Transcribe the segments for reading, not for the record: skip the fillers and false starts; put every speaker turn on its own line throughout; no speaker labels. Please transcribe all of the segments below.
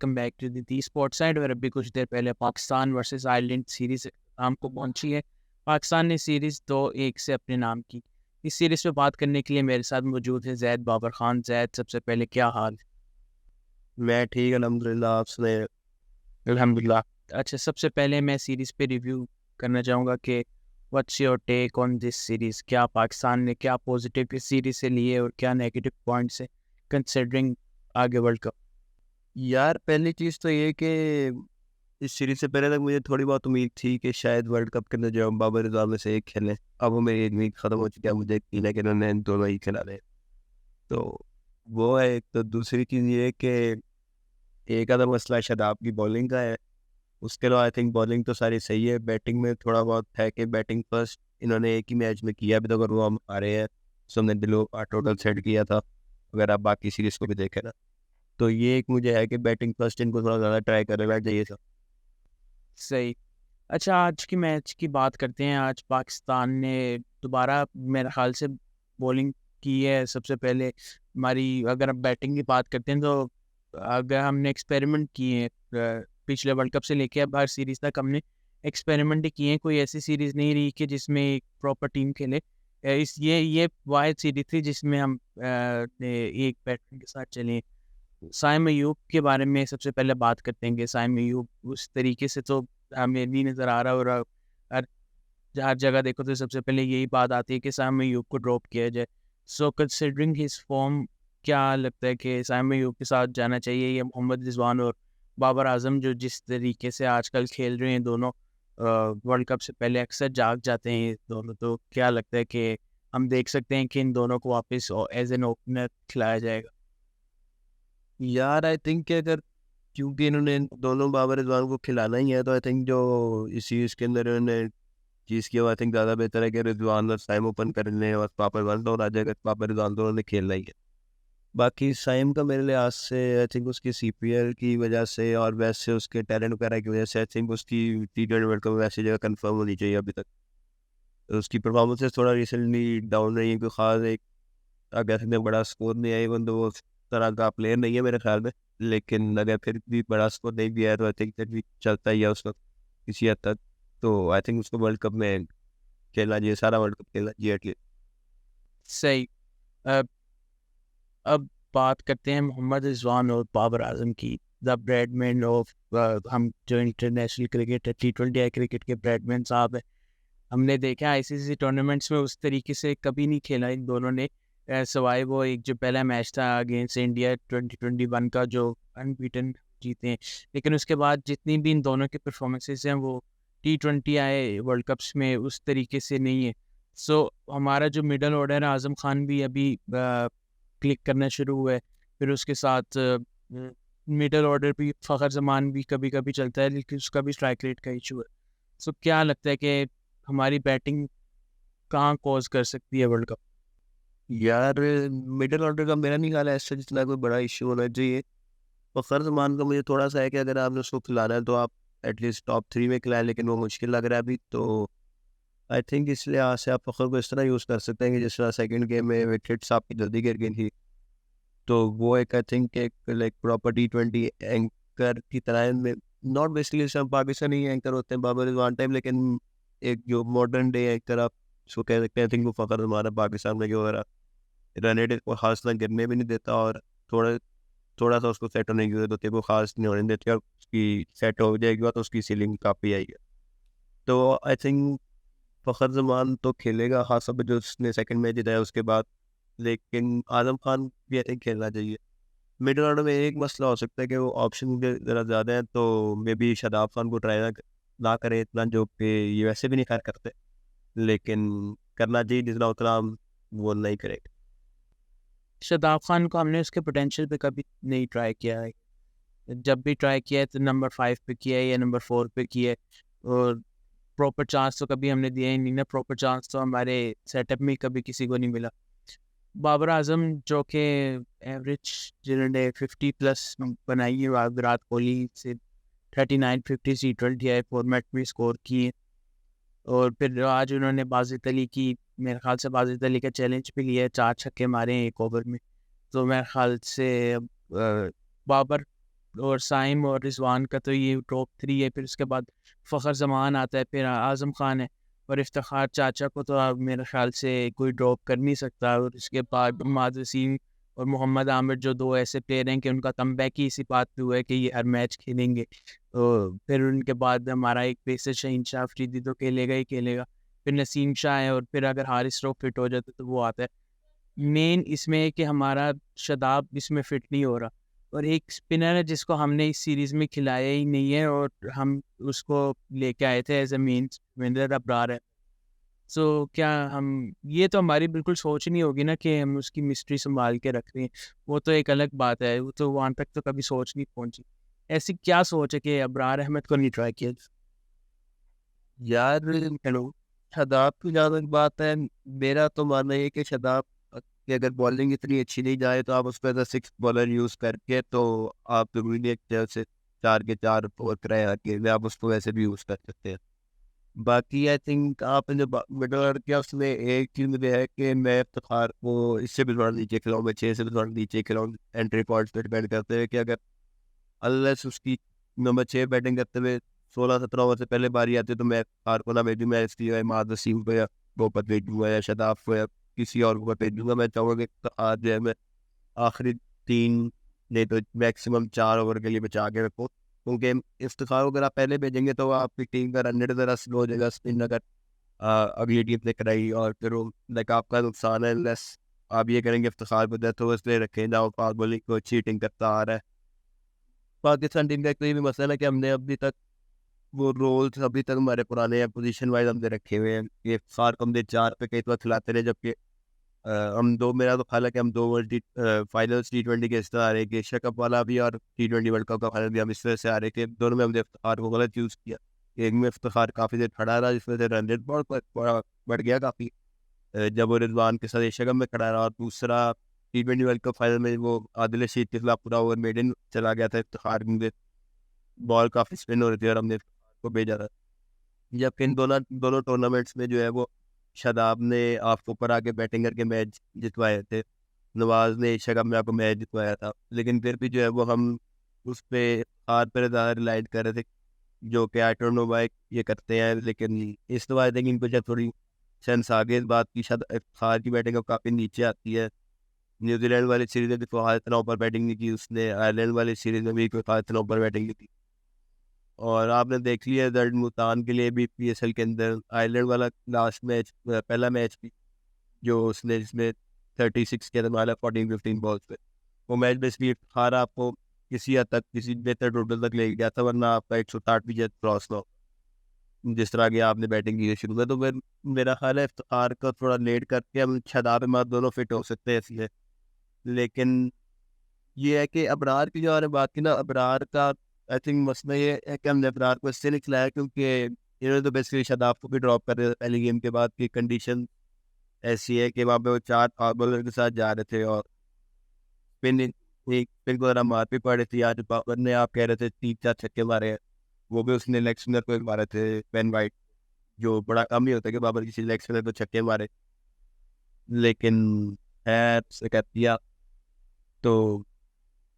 Welcome back to the sports side. और अभी कुछ देर पहले पाकिस्तान वर्सेस आयरलैंड सीरीज नाम को पहुंची है। पाकिस्तान ने सीरीज 2-1 से अपने नाम की। इस सीरीज पे बात करने के लिए मेरे साथ मौजूद है जैद बाबर खान। जैद, सबसे पहले क्या हाल?
मैं ठीक अल्हम्दुलिल्लाह। आप सुनाए?
अल्हम्दुलिल्लाह। अच्छा, सबसे पहले मैं सीरीज पे रिव्यू करना चाहूँगा कि what's your take on this series. क्या पाकिस्तान ने क्या पॉजिटिव इस सीरीज से लिए और क्या नेगेटिव पॉइंट्स है कंसिडरिंग आगे वर्ल्ड कप?
यार, पहली चीज़ तो ये कि इस सीरीज से पहले तक मुझे थोड़ी बहुत उम्मीद थी कि शायद वर्ल्ड कप के अंदर जो बाबर रिजवान में से एक खेलें। अब वो मेरी उम्मीद ख़त्म हो चुकी है। मुझे यकीन है कि उन्होंने इन दोनों ही खिला रहे। तो वो है एक। तो दूसरी चीज़ ये है कि एक आधा मसला शादाब की बॉलिंग का है। उसके अलावा आई थिंक बॉलिंग तो सारी सही है। बैटिंग में थोड़ा बहुत है कि बैटिंग फर्स्ट इन्होंने एक ही मैच में किया अभी तक, और वो हम आ रहे हैं। सो हमने बिलो टोटल सेट किया था, अगर आप बाकी सीरीज को भी देखें ना। तो ये एक मुझे है कि बैटिंग फर्स्ट इनको थोड़ा ज़्यादा ट्राई कर लेना चाहिए था।
सही। अच्छा, आज की मैच की बात करते हैं। आज पाकिस्तान ने दोबारा मेरे ख्याल से बॉलिंग की है। सबसे पहले हमारी, अगर हम बैटिंग की बात करते हैं तो अगर हमने एक्सपेरिमेंट किए हैं पिछले वर्ल्ड कप से लेके अब हर सीरीज तक हमने एक्सपेरिमेंट ही किए हैं। कोई ऐसी सीरीज नहीं रही कि जिसमें एक प्रॉपर टीम खेले। इस ये वाहिद सीरीज थी जिसमें हम एक बैट्समैन के साथ चले। साइम अयूब के बारे में सबसे पहले बात करते हैं कि साइम अयूब उस तरीके से तो हमें नहीं नज़र आ रहा। और हर हर जगह देखो तो सबसे पहले यही बात आती है कि साइम अयूब को ड्रॉप किया जाए। सो कंसिडरिंग हिज फॉर्म, क्या लगता है कि साइम अयूब के साथ जाना चाहिए या मोहम्मद रिजवान और बाबर आजम जो जिस तरीके से आजकल खेल रहे हैं दोनों, वर्ल्ड कप से पहले अक्सर जाग जाते हैं ये दोनों, तो क्या लगता है कि हम देख सकते हैं कि इन दोनों को वापस एज एन ओपनर खिलाया जाएगा?
यार, आई थिंक कि अगर क्योंकि इन्होंने इन दोनों बाबर रिजवान को खिलाना ही है, तो आई थिंक जो इस सीरीज के अंदर इन्होंने चीज़ किया, आई थिंक ज़्यादा बेहतर है कि रिजवान और साइम ओपन कर लें और पापर वन डाउन आ जाएगा। पापर रिजवान दोनों ने खेलना ही है। बाकी साइम का मेरे लिहाज से आई थिंक उसकी सीपीएल की वजह से और वैसे उसके टैलेंट वगैरह की वजह से आई थिंक उसकी T20 वर्ल्ड कप में वैसी जगह कंफर्म होनी चाहिए अभी तक। तो उसकी परफॉर्मेंसेस थोड़ा रिसेंटली डाउन रही है, कोई खास एक आप कह सकते हैं बड़ा स्कोर नहीं है। इवन तो वो उस तरह का प्लेयर नहीं है मेरे ख्याल में। लेकिन अगर फिर भी बड़ा स्कोर नहीं भी है तो आई थिंक दैट भी चलता ही है उसका किसी हद तक। तो आई थिंक उसको वर्ल्ड कप में खेलना चाहिए, सारा वर्ल्ड कप खेलना चाहिए एटलीस्ट।
सही। अब अब बात करते हैं मोहम्मद रिजवान और बाबर आजम की। द ब्रेडमैन ऑफ, हम जो इंटरनेशनल क्रिकेट है, T20 क्रिकेट के ब्रेडमैन साहब है। हमने देखा आईसीसी टूर्नामेंट्स में उस तरीके से कभी नहीं खेला इन दोनों ने, सवाए वो एक जो पहला मैच था अगेंस्ट इंडिया 2021 का जो अनबीटन जीते हैं। लेकिन उसके बाद जितनी भी इन दोनों के परफॉर्मेंसेस हैं वो T20 आए वर्ल्ड कप्स में उस तरीके से नहीं है। सो हमारा जो मिडल ऑर्डर है, आजम खान भी अभी क्लिक करना शुरू हुआ है। फिर उसके साथ मिडल ऑर्डर भी फ़खर जमान भी कभी कभी चलता है, लेकिन उसका भी स्ट्राइक रेट का इशू है। सो क्या लगता है कि हमारी बैटिंग कहाँ कॉज कर सकती है वर्ल्ड कप?
यार, मिडिल ऑर्डर का मेरा नहीं ख्याल है ऐसा जितना कोई बड़ा इश्यू होना चाहिए। और फर्ज मान का मुझे थोड़ा सा है कि अगर आपने उसको खिलाना है तो आप एटलीस्ट टॉप 3 में खिलाएं, लेकिन वो मुश्किल लग रहा है अभी। तो आई थिंक इस लिहाज से आप फ़खर को इस तरह यूज़ कर सकते हैं कि जिस तरह सेकंड गेम में विकेट्स आपकी जल्दी गिर गई थी। तो वो एक आई थिंक एक लाइक प्रॉपर T20 एंकर की तरह में, नॉट बेसिकली सब पाकिस्तानी एंकर होते हैं बाबर रिजवान टाइम, लेकिन एक जो मॉडर्न डे एंकर आप उसको कह सकते हैं। आई थिंक वो फ़खर हमारा पाकिस्तान में जो रन रेट को खास ना गिरने भी नहीं देता, और थोड़ा थोड़ा सा उसको सेट होने की जरूरत होती है। वो खास नहीं होने देती, और उसकी सेट हो जाएगी बात तो उसकी सीलिंग काफ़ी आई है। तो आई थिंक फ़खर जमान तो खेलेगा, खास तौर पर जो उसने सेकंड मैच जीता है उसके बाद। लेकिन आजम खान भी आई थिंक खेलना चाहिए। मिडल ऑर्डर में एक मसला हो सकता है कि वो ऑप्शन ज़रा ज़्यादा है, तो मे बी शादाब खान को ट्राई ना करें इतना, जो कि ये वैसे भी नहीं खैर करते। लेकिन करना चाहिए जितना, उतना हम वो नहीं करेंगे।
शादाब खान को हमने उसके पोटेंशियल पे कभी नहीं ट्राई किया है। जब भी ट्राई किया है तो नंबर 5 पे किया है या नंबर 4 पे किया है। और प्रॉपर चांस तो कभी हमने दिया ही नहीं ना। प्रॉपर चांस तो हमारे सेटअप में कभी किसी को नहीं मिला। बाबर आजम जो कि एवरेज जिन्होंने 50+ बनाई है, विराट कोहली से 39-50 T20 आई फॉर्मेट में स्कोर किए। और फिर आज उन्होंने बाजिद अली की, मेरे ख्याल से बाजिद अली का चैलेंज भी लिया है, 4 छक्के मारे हैं एक ओवर में। तो मेरे ख्याल से बाबर और साइम और रिजवान का तो ये टॉप 3 है। फिर उसके बाद फ़खर ज़मान आता है, फिर आज़म खान है, और इफ्तिखार चाचा को तो अब मेरे ख्याल से कोई ड्रॉप कर नहीं सकता। और इसके बाद इमाद वसीम और मोहम्मद आमिर जो 2 ऐसे प्लेयर हैं कि उनका कमबैक ही इसी बात पे हुआ है कि ये हर मैच खेलेंगे। तो फिर उनके बाद हमारा एक पेसर शहीन शाह अफरीदी तो खेलेगा ही खेलेगा। फिर नसीम शाह है, और फिर अगर हारिस रऊफ़ फिट हो जाता तो वो आता है। मेन इसमें है कि हमारा शादाब इसमें फिट नहीं हो रहा, और एक स्पिनर है जिसको हमने इस सीरीज़ में खिलाया ही नहीं है, और हम उसको लेके आए थे as a main spinner, Abrar है। सो क्या हम, ये तो हमारी बिल्कुल सोच नहीं होगी ना कि हम उसकी मिस्ट्री सँभाल के रख रहे हैं, वो तो एक अलग बात है, वो तो वहाँ तक तो कभी सोच नहीं पहुँची। ऐसी क्या सोच है कि अब्रार अहमद को नहीं ट्राई किया?
यार हेलो, शादाब की जहाँ तक बात है, मेरा तो मानना ये है कि शादाब की अगर बॉलिंग इतनी अच्छी नहीं जाए तो आप उसको as a six bowler use करके तो आप जरूरी नहीं है कि जैसे 4 के 4 ओवर कराए अकेले, आप उसको वैसे भी यूज़ कर सकते हैं। बाकी आई थिंक आपने जो मिडल ऑर्डर किया उसमें एक चीज़ मुझे है कि मैं इफ्तिखार को इससे भी थोड़ा नीचे खिलाऊँ, मैं 6 से भी थोड़ा नीचे खिलाऊँ, एंट्री पॉइंट्स पे डिपेंड करते हैं कि अगर अनलेस उसकी नंबर 6 बैटिंग करते हुए 16-17 ओवर से पहले बारी आती है तो मैं इफ्तिखार को ना भेजूँ, मैं इसलिए इमाद वसीम को या बोपत भेजूँगा या शादाब को या किसी और को भेजूँगा। मैं चाहूँगा कि इफ्तिखार जो है मैं आखिरी 3 नहीं तो मैक्सिमम 4 ओवर के लिए बचा के रखूँ, क्योंकि इफ्तिखार को अगर आप पहले भेजेंगे तो आपकी टीम का रन रेट ज़रा स्लो हो जाएगा, स्पिन अगर अगली टीम ने कराई और फिर वो लाइक आपका नुकसान है। लेस आप ये करेंगे इफ्तिखार को डेथ ओवर्स पे रखें जहाँ फास्ट बॉलिंग को चीटिंग करता आ रहा है। पाकिस्तान टीम का एक तो ये भी मसला है कि हमने अभी तक वो रोल्स अभी तक हमारे पुराने या पोजीशन वाइज हमने रखे हुए हैं। ये इफ्तिखार को हमने 4 पे कई बार खिलाते रहे, जबकि हम 2 मेरा तो ख्याल है कि हम 2 वर्ल्ड फाइनल्स टी20 के इस तरह आ रहे कि एशिया कप वाला भी और टी20 वर्ल्ड कप का फाइनल भी हम इस तरह से आ रहे थे। दोनों में हमने इफ्तिखार को गलत यूज़ किया। एक में इफ्तिखार काफ़ी देर खड़ा रहा जिसमें से रन रेट बहुत बढ़ गया काफ़ी, जब वो रिजवान के साथ एशिया कप में खड़ा रहा, और दूसरा टी20 वर्ल्ड कप फाइनल में वो आदिल रशीद के खिलाफ पूरा ओवर मेडन चला गया था इफ्तिखार में, बॉल काफ़ी स्पिन हो रही थी और हमने इफ्तिखार को भेजा था। जबकि इन दोनों दोनों टूर्नामेंट्स में जो है वो शादाब ने आपको ऊपर आके बैटिंग करके मैच जितवाए थे, नवाज ने एशिया कप में आपको मैच जितवाया था, लेकिन फिर भी जो है वो हम उस पे हार पर ज़्यादा रिलाइड कर रहे थे, जो कि आई डोंट नो व्हाई ये करते हैं। लेकिन इस दफ़ा आई थिंक इनको जब थोड़ी सेंस आ गई इस बात की, शायद इफ्तिखार की बैटिंग अब काफ़ी नीचे आती है। न्यूजीलैंड वाली सीरीज में भी फ़हाद इतना ऊपर बैटिंग नहीं की उसने, आयरलैंड वाली सीरीज में भी फ़हाद इतना ऊपर बैटिंग नहीं की। और आपने देख लिया रिजल्ट मुल्तान के लिए भी पीएसएल के अंदर आयरलैंड वाला लास्ट मैच, पहला मैच भी जो उसने जिसमें 36 किया था माला 14-15 बॉल्स पे, वो मैच बेसिकली हारा आपको किसी हद तक किसी बेहतर टोटल तक ले गया था, वरना आपका 160 भी जब क्रॉस ना हो, जिस तरह की आपने बैटिंग की शुरू में। तो फिर मेरा ख्याल है इफ्तिखार का थोड़ा लेट करके हम शादाब अहमद दोनों फिट हो सकते हैं इसलिए। लेकिन ये है कि अबरार की जो आपने बात की ना, अबरार का आई थिंक मसला ये है कि हमने अबरार को इससे नहीं खिलाया क्योंकि इन्होंने तो बेसिकली शादाब को भी ड्रॉप कर दिया था पहली गेम के बाद की कंडीशन ऐसी है कि वहाँ पे वो 4 फास्ट बॉलर के साथ जा रहे थे और स्पिन एक स्पिन को ज़रा मार भी पड़ रही थी। आज बाबर ने आप कह रहे थे 3-4 छक्के मारे हैं, वो भी उसने लेग स्पिनर को एक मारे थे, बेन वाइट, जो बड़ा कम नहीं होता कि बाबर किसी लेग स्पिनर को छक्के मारे, लेकिन खैर से कर दिया। तो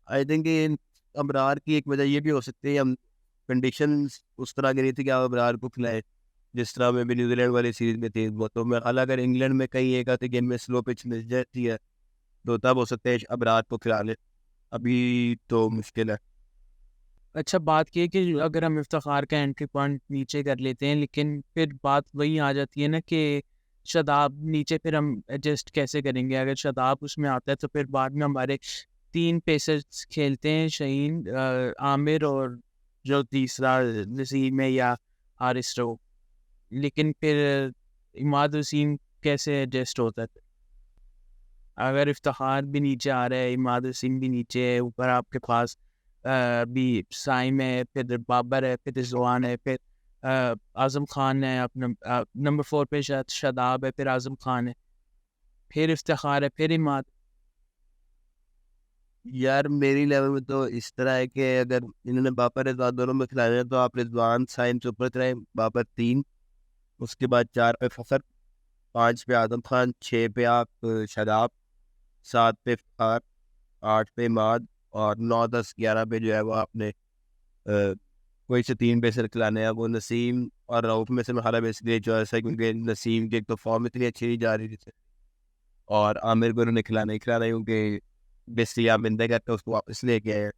आई थिंक इन अबरार की एक वजह ये भी हो सकती है हम कंडीशंस उस तरह की नहीं थी कि आप अबरार को खिलाए जिस तरह में भी न्यूजीलैंड वाली सीरीज में थी। वो तो मैं अगर इंग्लैंड में कहीं एक आधे गेम में स्लो पिच मिल जाती है तो तब हो सकता है अबरार को खिला ले, अभी तो मुश्किल है।
अच्छा, बात ये है कि अगर हम इफ्तिखार का एंट्री पॉइंट नीचे कर लेते हैं, लेकिन फिर बात वही आ जाती है ना कि शादाब नीचे फिर हम एडजस्ट कैसे करेंगे? अगर शादाब उसमें आता है तो फिर बाद में हमारे 3 पेसर्स खेलते हैं, शाहीन, आमिर और जो तीसरा नसीम है या हारिस रऊफ़। लेकिन फिर इमाद वसीम कैसे एडजस्ट होता है? अगर इफ्तिखार भी नीचे आ रहा है, इमाद वसीम भी नीचे है, ऊपर आपके पास अभी साइम है, फिर बाबर है, फिर रिज़वान है, फिर आज़म खान है, अपना नंबर 4 पे शादाब है, फिर आज़म खान है, फिर इफ्तिखार है, फिर इमाद।
यार मेरी लेवल में तो इस तरह है कि अगर इन्होंने बाबर रिजवान दोनों में खिलाने हैं तो आप रिजवान साइम से ऊपर कराएं, बाबर 3, उसके बाद 4 पे फखर, 5 पे आजम खान, 6 पे आप शादाब, 7 पे इफ्तिखार, 8 पे इमाद, और 9, 10, 11 पे जो है वो आपने कोई से 3 पेसर खिलाने हैं। वो नसीम और रऊफ में से मेरा बेसिकली चॉइस है, क्योंकि नसीम की एक तो फॉर्म इतनी अच्छी नहीं जा रही थी, और आमिर को उन्होंने खिलाना ही खिलाना, क्योंकि बेसिकली आप इंदे करके उसको वापस लेके आए।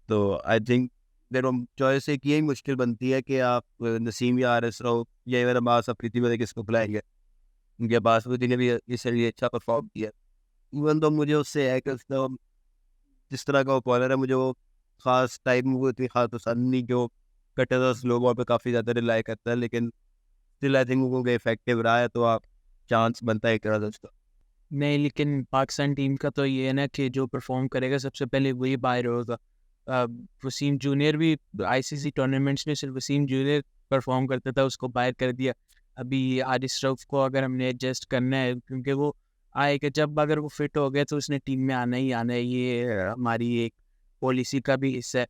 तो आई थिंक देखो चॉइस एक यही मुश्किल बनती है कि आप नसीम या आरिस रऊफ या इवन अब्बास अफरीदी में से किसको खिलाएंगे। उनके अब्बास अफरीदी ने भी इसलिए अच्छा परफॉर्म किया। इवन तो मुझे उससे है कि उसने जिस तरह का वो बॉलर है, मुझे वो खास टाइप में वो इतनी खास पसंद नहीं, कि वो कटे तो स्लो बॉल पे काफ़ी ज़्यादा रिलाई करता है, लेकिन स्टिल आई थिंक वो इफेक्टिव रहा है, तो आप चांस बनता है एक तरह से उसका।
नहीं, लेकिन पाकिस्तान टीम का तो ये है ना कि जो परफॉर्म करेगा सबसे पहले वही बाहर होगा। वसीम जूनियर भी आईसीसी टूर्नामेंट्स में सिर्फ वसीम जूनियर परफॉर्म करता था, उसको बाहर कर दिया। अभी आरिस रऊफ को अगर हमने एडजस्ट करना है, क्योंकि वो आएगा जब, अगर वो फिट हो गया तो उसने टीम में आना ही आना है, ये हमारी एक पॉलिसी का भी हिस्सा है।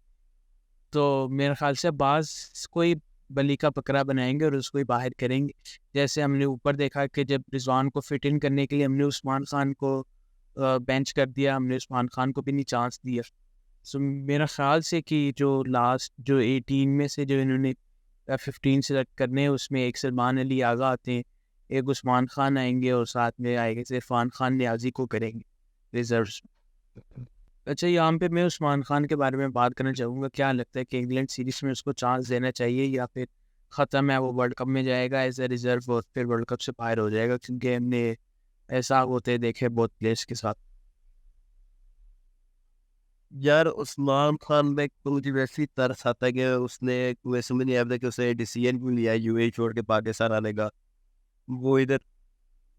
तो मेरे ख्याल से बाज़ कोई बली का बकरा बनाएंगे और उसको ही बाहर करेंगे। जैसे हमने ऊपर देखा कि जब रिजवान को फिट इन करने के लिए हमने उस्मान खान को बेंच कर दिया, हमने उस्मान खान को भी नहीं चांस दिया। सो मेरा ख्याल से कि जो लास्ट जो 18 में से जो इन्होंने 15 सेलेक्ट करने हैं, उसमें एक सलमान अली आगा आते हैं, एक उस्मान खान आएंगे और साथ में आएंगे इरफान खान न्याजी को करेंगे रिजर्व्स। अच्छा, यहाँ पे मैं उस्मान खान के बारे में बात करना चाहूँगा। क्या लगता है कि इंग्लैंड सीरीज़ में उसको चांस देना चाहिए, या फिर ख़त्म है, वो वर्ल्ड कप में जाएगा एज ए रिज़र्व और फिर वर्ल्ड कप से बाहर हो जाएगा? क्योंकि हमने ऐसा होते देखे बहुत प्लेयर्स के साथ।
यार उस्मान खान में तो मुझे वैसे ही तरस आता है कि उसने, मुझे समझ नहीं आता कि उसने डिसीजन क्यों लिया यूएई छोड़ के पाकिस्तान आने का। वो इधर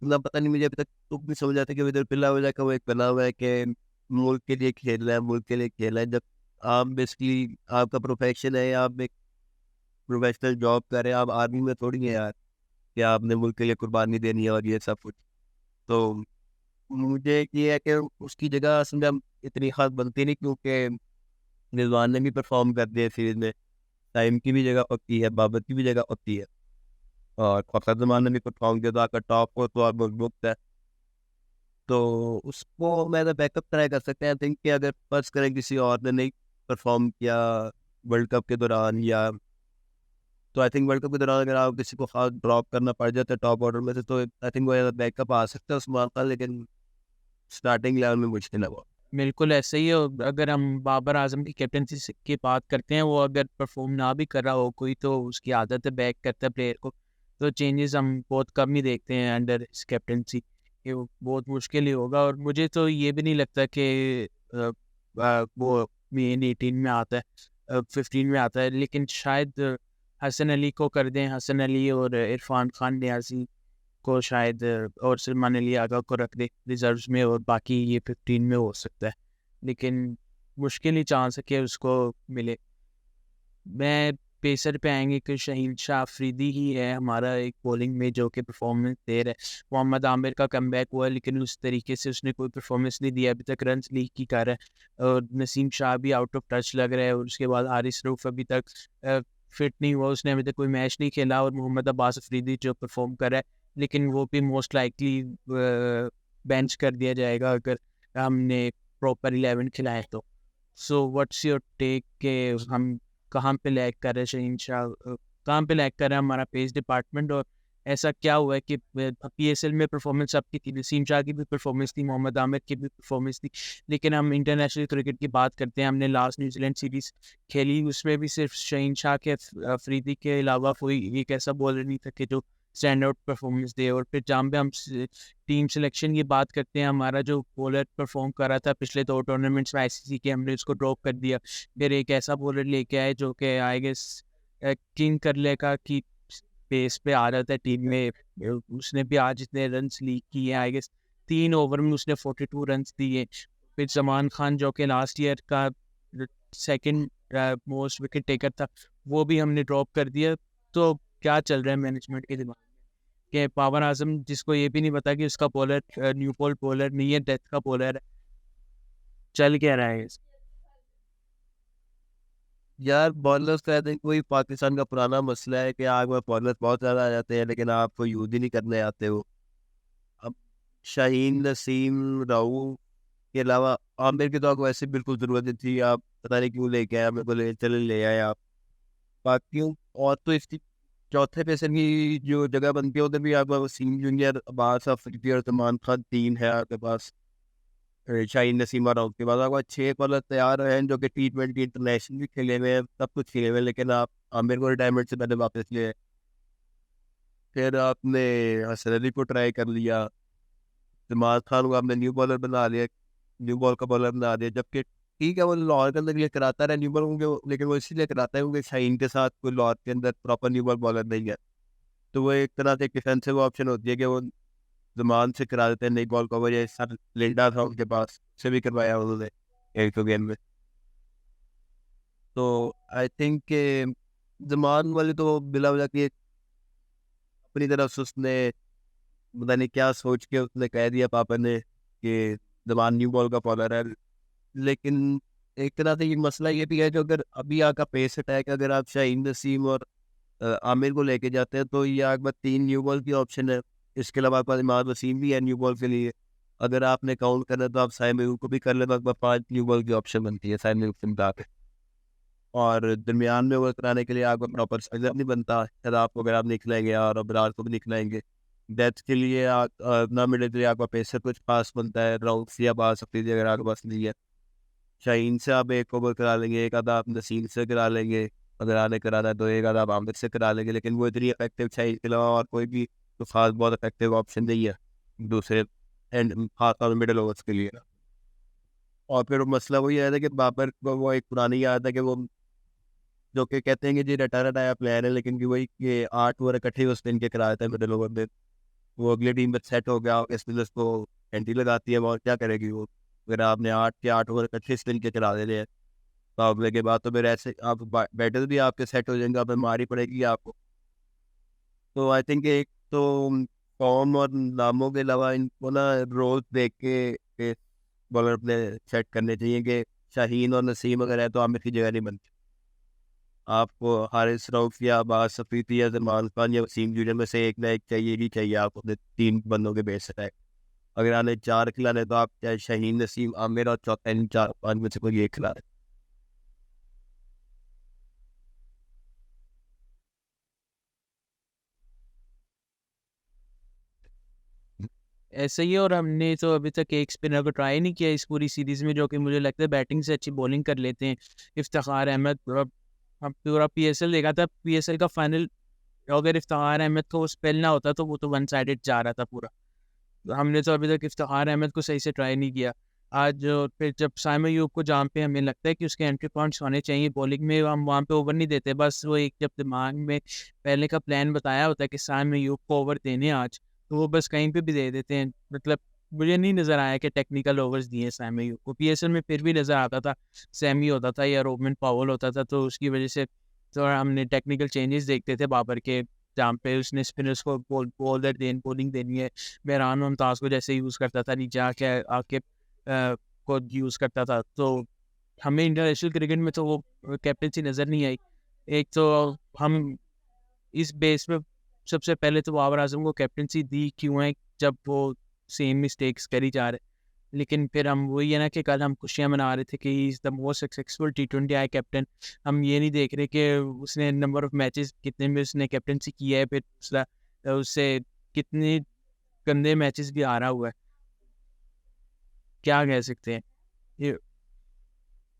ना, पता नहीं, मुझे अभी तक तो नहीं समझ आता कि वो इधर पिल्ला वजह का वो एक बना हुआ है कि मुल्क के लिए खेल रहा है, मुल्क के लिए खेल रहा है। जब आप बेसिकली आपका प्रोफेशन है, आप एक प्रोफेशनल जॉब कर रहे हैं, आप आर्मी में थोड़ी है यार कि आपने मुल्क के लिए कुर्बानी देनी है और ये सब कुछ। तो मुझे ये है कि उसकी जगह असल में हम इतनी खास बनती नहीं, क्योंकि रिजवान ने भी परफॉर्म कर दिया सीरीज में, टाइम की भी जगह पक्की है, बाबर की भी जगह पक्की है, और फ़खर जमान ने भी परफॉर्म किया, तो आपका टॉप को तो आप मुक्त है। तो उसको मैं तो बैकअप ट्राई कर सकते हैं। आई थिंक कि अगर फर्स्ट करें किसी और ने नहीं परफॉर्म किया वर्ल्ड कप के दौरान, या तो आई थिंक वर्ल्ड कप के दौरान अगर आप किसी को खास ड्रॉप करना पड़ जाता है टॉप ऑर्डर में से, तो आई थिंक वो बैकअप आ सकता है उस्मान खान, लेकिन स्टार्टिंग लेवल में मुश्किल है वो।
बिल्कुल ऐसे ही है। और अगर हम बाबर आजम की कैप्टनसी की बात करते हैं, वो अगर परफॉर्म ना भी कर रहा हो कोई, तो उसकी आदत है बैक करता है प्लेयर को, तो चेंजेस हम बहुत कम ही देखते हैं अंडर इस कैप्टनसी। ये वो बहुत मुश्किल ही होगा। और मुझे तो ये भी नहीं लगता कि वो मेन 18 में आता है, 15 में आता है। लेकिन शायद हसन अली को कर दें, हसन अली और इरफान खान न्याजी को शायद, और सलमान अली आगा को रख दे रिजर्व्स में, और बाकी ये 15 में हो सकता है। लेकिन मुश्किल ही चांस है कि उसको मिले। मैं पेसर पे आएंगे कि शहीन शाह अफरीदी ही है हमारा एक बॉलिंग में जो कि परफॉर्मेंस दे रहा है। मोहम्मद आमिर का कमबैक हुआ, लेकिन उस तरीके से उसने कोई परफॉर्मेंस नहीं दिया अभी तक, रन लीग की कर रहा है। और नसीम शाह भी आउट ऑफ टच लग रहा है। और उसके बाद हारिस रऊफ अभी तक फिट नहीं हुआ, उसने अभी तक कोई मैच नहीं खेला। और मोहम्मद अब्बास अफरीदी जो परफॉर्म कर रहा है, लेकिन वो भी मोस्ट लाइकली बेंच कर दिया जाएगा अगर हमने प्रॉपर 11 खिलाए तो। सो व्हाट्स योर टेक के हम कहाँ पे लैग कर रहे हैं शहीन शाह, कहाँ पे लैग कर रहा है हमारा पेस डिपार्टमेंट? और ऐसा क्या हुआ है कि पीएसएल में परफॉर्मेंस आपकी थी, नसीम शाह की भी परफॉर्मेंस थी, मोहम्मद आमिर की भी परफॉर्मेंस थी, लेकिन हम इंटरनेशनल क्रिकेट की बात करते हैं, हमने लास्ट न्यूजीलैंड सीरीज खेली, उसमें भी सिर्फ शहीन शाह के अफरीदी के अलावा कोई एक ऐसा बॉलर नहीं था कि जो स्टैंड आउट परफॉर्मेंस दे। और फिर जहाँ पे हम टीम सिलेक्शन की बात करते हैं, हमारा जो बॉलर परफॉर्म कर रहा था पिछले 2 टूर्नामेंट्स में आईसीसी के, हमने उसको ड्रॉप कर दिया। फिर एक ऐसा बॉलर लेके आए जो कि आई गेस किंग कर लेगा कि पेस पे आ रहा था टीम में। उसने भी आज इतने रन्स लीक किए, आई गेस 3 ओवर में उसने 42 रन्स दिए। फिर जमान खान जो कि लास्ट ईयर का सेकंड मोस्ट विकेट टेकर था, वो भी हमने ड्रॉप कर दिया। तो क्या चल रहा है मैनेजमेंट के दिमाग में कि बाबर आजम, जिसको ये भी नहीं पता कि उसका बॉलर न्यू बॉल बॉलर नहीं है, डेथ का बॉलर है, चल क्या रहा है?
यार बॉलर्स का आई थिंक वही पाकिस्तान का पुराना मसला है कि आग में बॉलर्स बहुत ज़्यादा आ जाते हैं, लेकिन आपको यूज ही नहीं करने आते हो। अब शाहीन, नसीम, राऊ के अलावा आमिर की तो आपको वैसे बिल्कुल ज़रूरत नहीं थी, आप पता नहीं क्यों लेके आए, मेरे को ले चले ले आए आप। बाकी और तो इसकी चौथे पेसर की जो जगह बनती है उधर भी आपका वसीम जूनियर, अब्बास अफरीदी और सलमान खान 3 है आपके पास। शाहीन नसीम और उसके बाद आपके पास 6 बॉलर तैयार हैं जो कि टी20 इंटरनेशनल भी खेले हुए हैं, सब कुछ खेले हुए हैं, लेकिन आप आमिर को रिटायरमेंट से पहले वापस लिए। फिर आपने हसन अली को ट्राई कर लिया, जमात खान को आपने न्यू बॉलर बना लिया, न्यू बॉल का बॉलर बना दिया, जबकि ठीक है वो लाहौर के अंदर ये कराता रहा न्यू बॉल, लेकिन वो इसीलिए कराता है क्योंकि शाहीन के साथ कोई लाहौर के अंदर प्रॉपर न्यू बॉल बॉलर नहीं है। तो वो एक तरह से एक डिफेंसिव ऑप्शन होती है कि वो जमान से करा देते हैं नई बॉल को, वजह सर लिंडा था उनके पास, से भी करवाया उन्होंने एक दो गेम में। तो आई थिंक जमान वाले तो बिला वजह की अपनी तरफ से उसने पता नहीं क्या सोच के उसने कह दिया पापा ने कि जमान न्यू बॉल का बॉलर है। लेकिन एक तरह से ये मसला ये भी है, जो अगर अभी आपका पेस अटैक अगर आप शाहीन नसीम और आमिर को लेके जाते हैं तो ये आपके पास 3 न्यू बॉल की ऑप्शन है। इसके अलावा आपके पास इमाद वसीम भी है न्यू बॉल के लिए। अगर आपने काउंट करना है तो आप साइम अयूब को भी कर लें, तो आपके पास 5 न्यू बॉल की ऑप्शन बनती है साइम अयूब से मिला के। और दरमियान में ओवर कराने के लिए आपको प्रॉपर स्पिनर नहीं बनता, शराब को अगर आप निकलेंगे और अबरार को भी निकलाएंगे। डेथ के लिए आप ना मिले तो आपका पेसर कुछ पास बनता है, राउंड या पास सकती है अगर आपके पास नहीं है। शाहीन से आप एक ओवर करा लेंगे, एक आधा आप नसीम से करा लेंगे, अगर आने कराना है तो एक आधा आप आमिर से करा लेंगे, लेकिन वो इतनी इफेक्टिव शाहीन के अलावा और कोई भी तो खास बहुत इफेक्टिव ऑप्शन नहीं है दूसरे एंड खास तौर मिडल ओवर्स के लिए। और फिर मसला वही आया था कि बाबर को वो एक पुरानी याद है कि वो जो कि कहते हैं कि जी रिटायर्ड आया प्लेयर है, लेकिन कि वही ये 8 ओवर इकट्ठे उस दिन के कराया था मिडल ओवर में, वो अगली टीम में सेट हो गया, स्पिनर्स को एंटी लगाती है, वो क्या करेगी वो। अगर आपने 8 के 8 ओवर इकट्ठे स्पिन के करा दे मुकाबले के बाद तो फिर ऐसे आप बैटर्स भी आपके सेट हो जाएंगे, आप मारी पड़ेगी आपको। तो आई थिंक एक तो फॉर्म और नामों के अलावा इनको ना रोज देख के बॉलर अपने सेट करने चाहिए कि शाहीन और नसीम अगर है तो आमिर की जगह नहीं बनती। आपको हारिस रऊफ या अब्बास अफरीदी या सलमान खान या वसीम जूनियर में से एक ना एक चाहिए ही चाहिए आपको अपने 3 बंदों के बेस अटैक। अगर आने 4 खिलाने तो आप चाहे शाहीन नसीम आमिर और चौथा इन 4-5 में से कोई एक खिला रहे।
ऐसे ही है। और हमने तो अभी तक एक स्पिनर को ट्राई नहीं किया इस पूरी सीरीज में जो कि मुझे लगता है बैटिंग से अच्छी बॉलिंग कर लेते हैं, इफ्तिखार अहमद। हम पूरा पीएसएल देखा था, पीएसएल का फाइनल, अगर इफ्तिखार अहमद को वो स्पेल ना होता तो वो तो वन साइडेड जा रहा था पूरा। हमने तो अभी तक इफ्तिखार अहमद को सही से ट्राई नहीं किया। आज फिर जब साइम अयूब को जहाँ पे हमें लगता है कि उसके एंट्री पॉइंट्स होने चाहिए बॉलिंग में, हम वहाँ पे ओवर नहीं देते। बस वो एक जब दिमाग में पहले का प्लान बताया होता है कि साइम अयूब को ओवर देने हैं आज, तो वो बस कहीं पे भी दे देते हैं। मतलब मुझे नहीं नज़र आया कि टेक्निकल ओवर्स दिए साइम अयूब को। पीएसएल में फिर भी नज़र आता था सैमी होता था या रोबमन पावल होता था, तो उसकी वजह से थोड़ा हमने टेक्निकल चेंजेस देखते थे बाबर के, जहाँ पे उसने स्पिनर्स को बॉलिंग देनी है। मेहरान मुमताज़ को जैसे यूज़ करता था, नीचे आके आके को यूज़ करता था। तो हमें इंटरनेशनल क्रिकेट में तो वो कैप्टनसी नज़र नहीं आई। एक तो हम इस बेस पे सबसे पहले तो बाबर आजम को कैप्टनसी दी क्यों है, जब वो सेम मिस्टेक्स करी जा रहे। लेकिन फिर हम वही है ना कि कल हम खुशियाँ मना रहे थे कि he is the most successful T20 I captain. हम ये नहीं देख रहे कि उसने नंबर ऑफ मैचेस कितने में उसने कैप्टनसी किया है, फिर दूसरा उससे कितने गंदे मैचेस भी आ रहा हुआ है। क्या कह सकते हैं ये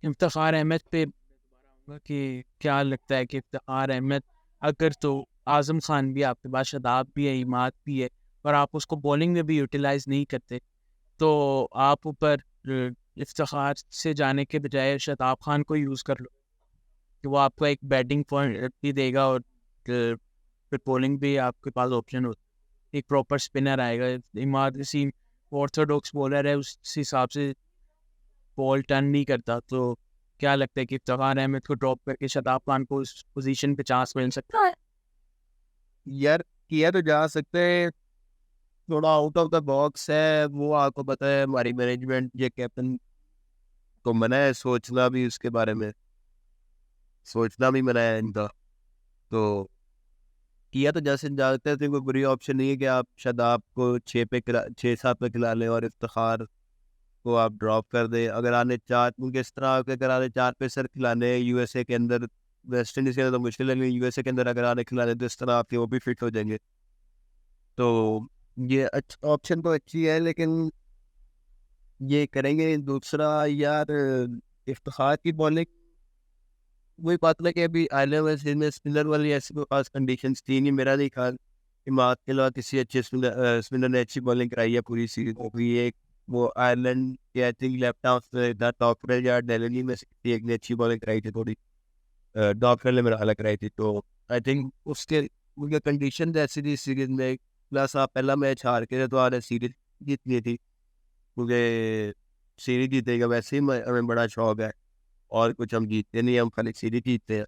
इफ्तिखार अहमद पे दोबारा आऊँगा कि क्या लगता है कि इफ्तिखार अहमद अगर तो आज़म खान भी आपके पास, शादाब भी है, इमाद भी है, और आप उसको बॉलिंग में भी यूटिलाइज़ नहीं करते, तो आप ऊपर इफ्तिखार से जाने के बजाय शादाब खान को यूज़ कर लो कि वो आपको एक बैटिंग पॉइंट भी देगा, और फिर बॉलिंग भी आपके पास ऑप्शन हो, एक प्रॉपर स्पिनर आएगा। इमाद वसीम ऑर्थोडॉक्स बॉलर है, उस हिसाब से बॉल टर्न नहीं करता। तो क्या लगता है कि इफ्तिखार अहमद को ड्रॉप करके शादाब खान को उस पोजीशन पे चांस मिल सकता है?
यार किया तो जा सकते हैं, थोड़ा आउट ऑफ द बॉक्स है वो, आपको पता है हमारी मैनेजमेंट ये कैप्टन को मना है सोचना भी, उसके बारे में सोचना भी मना है इनका। तो किया तो जैसे जाते थे, कोई बुरी ऑप्शन नहीं है कि आप शादाब को 6 पे 6-7 पे खिला लें और इफ्तिखार को आप ड्रॉप कर दें। अगर आने 4 उनके इस तरह के अगर आने 4 पेसर खिलाने यूएसए के अंदर, वेस्ट इंडीज़ के अंदर तो मुश्किल है, लेकिन यूएसए के अंदर अगर आने खिलाने तो इस तरह आपके वो भी फिट हो जाएँगे। तो ये ऑप्शन तो अच्छी है, लेकिन ये करेंगे। दूसरा यार, इफ्तिखार की बॉलिंग, वही बात है कि अभी आयरलैंड वेस्ट इंडीज में स्पिनर वाली ऐसी कोई खास कंडीशंस थी नहीं, मेरा नहीं ख्याल इमाद के अलावा किसी अच्छे स्पिनर ने अच्छी बॉलिंग कराई है पूरी सीरीज में। भी एक वो आयरलैंड के I think left arm doctor या डेलनी में से किसी एक ने अच्छी बॉलिंग कराई थी थोड़ी, डॉक्टर ने मेरा हाल कराई थी। तो आई थिंक उसके उनके कंडीशन ऐसी थी सीरीज में। प्लस आप पहला मैच हार के थे तो आपने सीरीज जीतनी थी, क्योंकि सीरीज जीतेगा वैसे ही हमें बड़ा शौक है, और कुछ हम जीतते नहीं, हम खाली सीरीज जीतते हैं।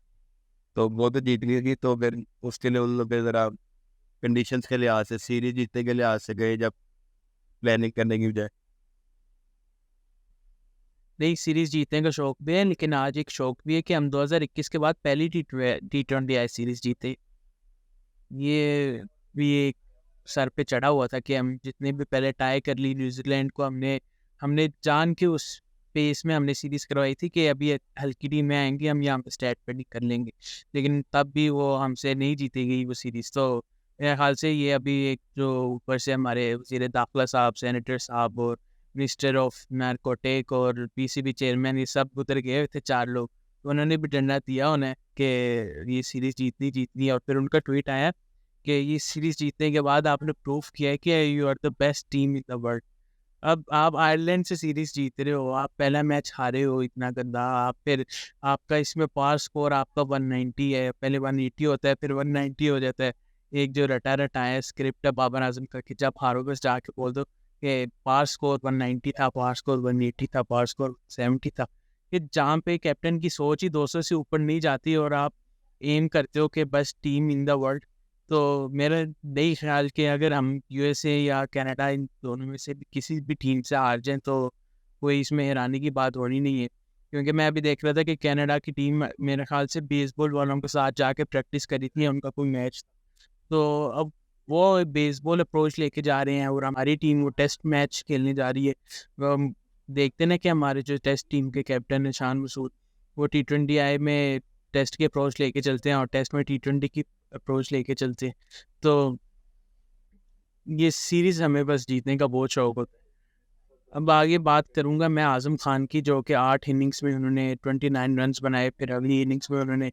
तो वो तो जीत गई थी, तो फिर उसके लिए उन लोग फिर ज़रा कंडीशंस के लिहाज से, सीरीज जीतने के लिहाज से गए जब प्लानिंग करने की बजाय।
नहीं, सीरीज जीतने का शौक भी है, लेकिन आज एक शौक भी है कि हम 2021 के बाद पहली T20 सीरीज जीते। ये भी एक सर पे चढ़ा हुआ था कि हम जितने भी पहले टाई कर ली न्यूजीलैंड को, हमने हमने जान के उस पेस में हमने सीरीज करवाई थी कि अभी हल्की टीम में आएंगे, हम यहाँ पे स्टैट पे नहीं कर लेंगे, लेकिन तब भी वो हमसे नहीं जीती गई वो सीरीज। तो मेरे ख्याल से ये अभी एक जो ऊपर से हमारे वज़ीर दाखिला साहब, सेनेटर साहब और मिनिस्टर ऑफ नारकोटिक और पीसीबी चेयरमैन, ये सब उतर गए थे 4 लोग, तो उन्होंने भी डंडा दिया उन्हें कि ये सीरीज जीतनी है। और फिर उनका ट्वीट आया कि ये सीरीज जीतने के बाद आपने प्रूफ किया है कि you are the best team in the world. अब आप आयरलैंड से सीरीज जीत रहे हो, आप पहला मैच हारे हो इतना गंदा, आप फिर आपका इसमें पार स्कोर आपका 190 है, पहले 180 होता है फिर 190 हो जाता है। एक जो रटा रटा है स्क्रिप्ट है बाबर आजम का कि जब हारो बस जाके बोल दो कि पार स्कोर 190 था, पार स्कोर 180 था, पार स्कोर 70 था। कि जहाँ पे कैप्टन की सोच ही 200 से ऊपर नहीं जाती और आप एम करते हो कि बस टीम इन द वर्ल्ड, तो मेरा नहीं ख्याल कि अगर हम यूएसए या कनाडा इन दोनों में से किसी भी टीम से हार जाएं तो कोई इसमें हैरानी की बात होनी नहीं है। क्योंकि मैं अभी देख रहा था कि कनाडा की टीम मेरे ख्याल से बेसबॉल वालों के साथ जाके प्रैक्टिस करी थी, उनका कोई मैच, तो अब वो बेसबॉल अप्रोच लेके जा रहे हैं और हमारी टीम वो टेस्ट मैच खेलने जा रही है। हम देखते ना कि हमारे जो टेस्ट टीम के कैप्टन है शान मसूद, वो T20 में टेस्ट की अप्रोच लेके चलते हैं और टेस्ट में T20 की अप्रोच लेके चलते हैं। तो ये सीरीज़ हमें बस जीतने का बहुत शौक होता है। अब आगे बात करूंगा मैं आज़म खान की, जो कि 8 इनिंग्स में उन्होंने 29 रन्स बनाए, फिर अगली इनिंग्स में उन्होंने